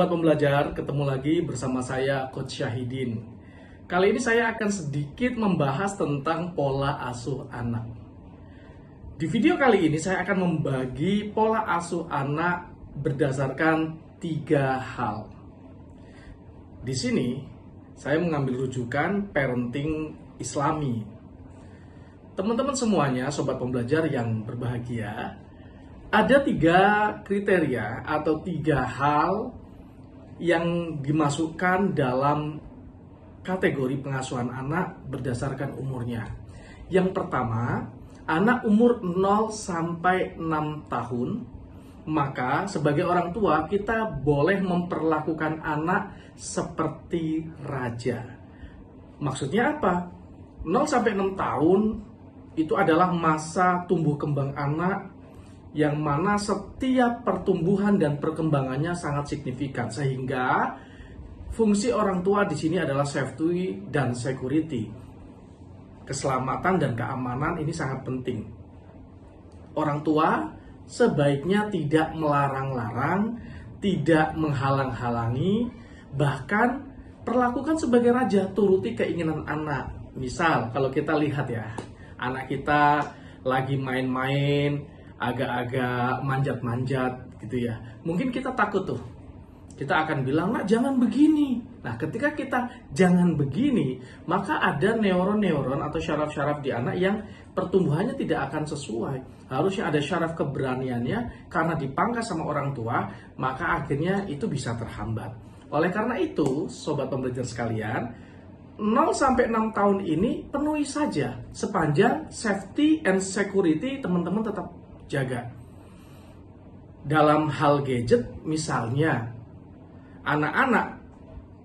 Sobat Pembelajar, ketemu lagi bersama saya Coach Syahidin. Kali ini saya akan sedikit membahas tentang pola asuh anak. Di video kali ini saya akan membagi pola asuh anak berdasarkan 3 hal. Di sini saya mengambil rujukan parenting Islami. Teman-teman semuanya, Sobat Pembelajar yang berbahagia, ada 3 kriteria atau 3 hal yang dimasukkan dalam kategori pengasuhan anak berdasarkan umurnya. Yang pertama, anak umur 0 sampai 6 tahun, maka sebagai orang tua kita boleh memperlakukan anak seperti raja. Maksudnya apa? 0 sampai 6 tahun itu adalah masa tumbuh kembang anak yang mana setiap pertumbuhan dan perkembangannya sangat signifikan, sehingga fungsi orang tua di sini adalah safety dan security. Keselamatan dan keamanan ini sangat penting. Orang tua sebaiknya tidak melarang-larang, tidak menghalang-halangi, bahkan perlakukan sebagai raja, turuti keinginan anak. Misal kalau kita lihat ya, anak kita lagi main-main, agak-agak manjat-manjat gitu ya. Mungkin kita takut tuh. Kita akan bilang, "Nak, jangan begini." Nah, ketika kita jangan begini, maka ada neuron-neuron atau syaraf-syaraf di anak yang pertumbuhannya tidak akan sesuai. Harusnya ada syaraf keberaniannya, karena dipangkas sama orang tua, maka akhirnya itu bisa terhambat. Oleh karena itu, Sobat Pembelajar sekalian, 0 sampai 6 tahun ini penuhi saja sepanjang safety and security teman-teman tetap jaga. Dalam hal gadget misalnya, anak-anak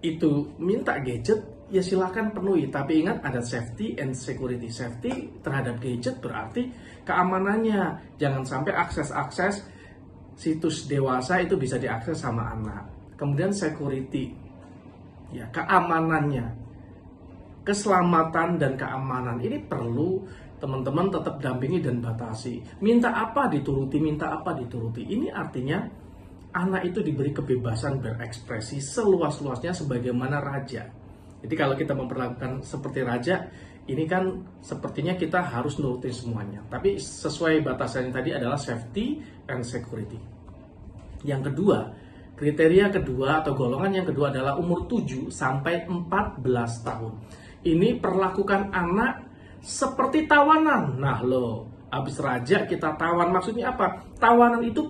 itu minta gadget, ya silahkan penuhi. Tapi ingat, ada safety and security. Safety terhadap gadget berarti keamanannya. Jangan sampai akses-akses situs dewasa itu bisa diakses sama anak. Kemudian security, ya keamanannya. Keselamatan dan keamanan ini perlu teman-teman tetap dampingi dan batasi. Minta apa dituruti, minta apa dituruti. Ini artinya anak itu diberi kebebasan berekspresi seluas-luasnya sebagaimana raja. Jadi kalau kita memperlakukan seperti raja, ini kan sepertinya kita harus nurutin semuanya. Tapi sesuai batasan yang tadi adalah safety and security. Yang kedua, kriteria kedua atau golongan yang kedua adalah umur 7 sampai 14 tahun. Ini perlakukan anak seperti tawanan. Nah loh, habis raja kita tawan. Maksudnya apa? Tawanan itu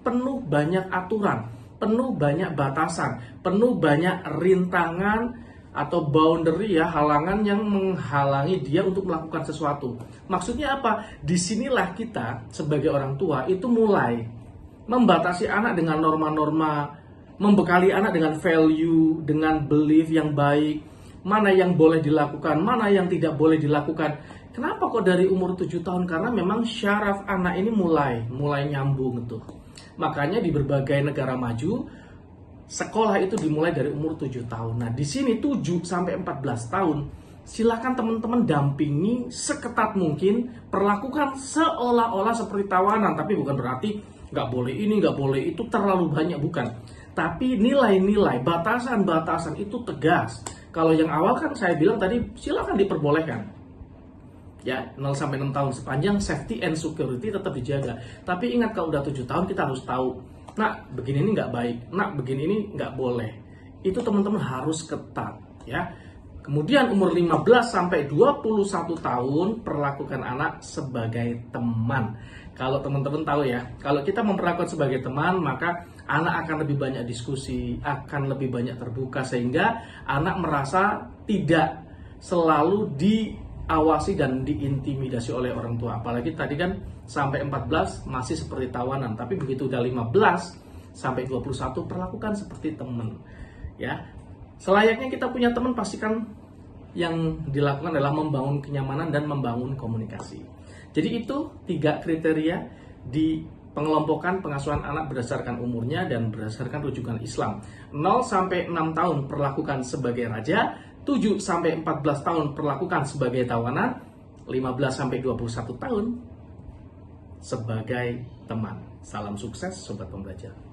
penuh banyak aturan, penuh banyak batasan, penuh banyak rintangan atau boundary ya, halangan yang menghalangi dia untuk melakukan sesuatu. Maksudnya apa? Disinilah kita sebagai orang tua itu mulai membatasi anak dengan norma-norma, membekali anak dengan value, dengan belief yang baik. Mana yang boleh dilakukan, mana yang tidak boleh dilakukan. Kenapa kok dari umur 7 tahun? Karena memang syaraf anak ini mulai nyambung tuh. Makanya di berbagai negara maju, sekolah itu dimulai dari umur 7 tahun. Nah, di sini 7 sampai 14 tahun, silakan teman-teman dampingi seketat mungkin, perlakukan seolah-olah seperti tawanan, tapi bukan berarti nggak boleh ini, nggak boleh itu, terlalu banyak, bukan. Tapi nilai-nilai, batasan-batasan itu tegas. Kalau yang awal kan saya bilang tadi, silakan diperbolehkan. Ya, 0 sampai 6 tahun sepanjang safety and security tetap dijaga. Tapi ingat, kalau udah 7 tahun kita harus tahu, nak, begini ini nggak baik, nak, begini ini nggak boleh. Itu teman-teman harus ketat, ya. Kemudian umur 15 sampai 21 tahun perlakukan anak sebagai teman. Kalau teman-teman tahu ya, kalau kita memperlakukan sebagai teman, maka anak akan lebih banyak diskusi, akan lebih banyak terbuka, sehingga anak merasa tidak selalu diawasi dan diintimidasi oleh orang tua. Apalagi tadi kan sampai 14 masih seperti tawanan, tapi begitu udah 15 sampai 21 perlakukan seperti teman. Ya, selayaknya kita punya teman, pastikan yang dilakukan adalah membangun kenyamanan dan membangun komunikasi. Jadi itu 3 kriteria di pengelompokan pengasuhan anak berdasarkan umurnya dan berdasarkan rujukan Islam. 0 sampai 6 tahun perlakukan sebagai raja, 7 sampai 14 tahun perlakukan sebagai tawanan, 15 sampai 21 tahun sebagai teman. Salam sukses Sobat Pembelajar.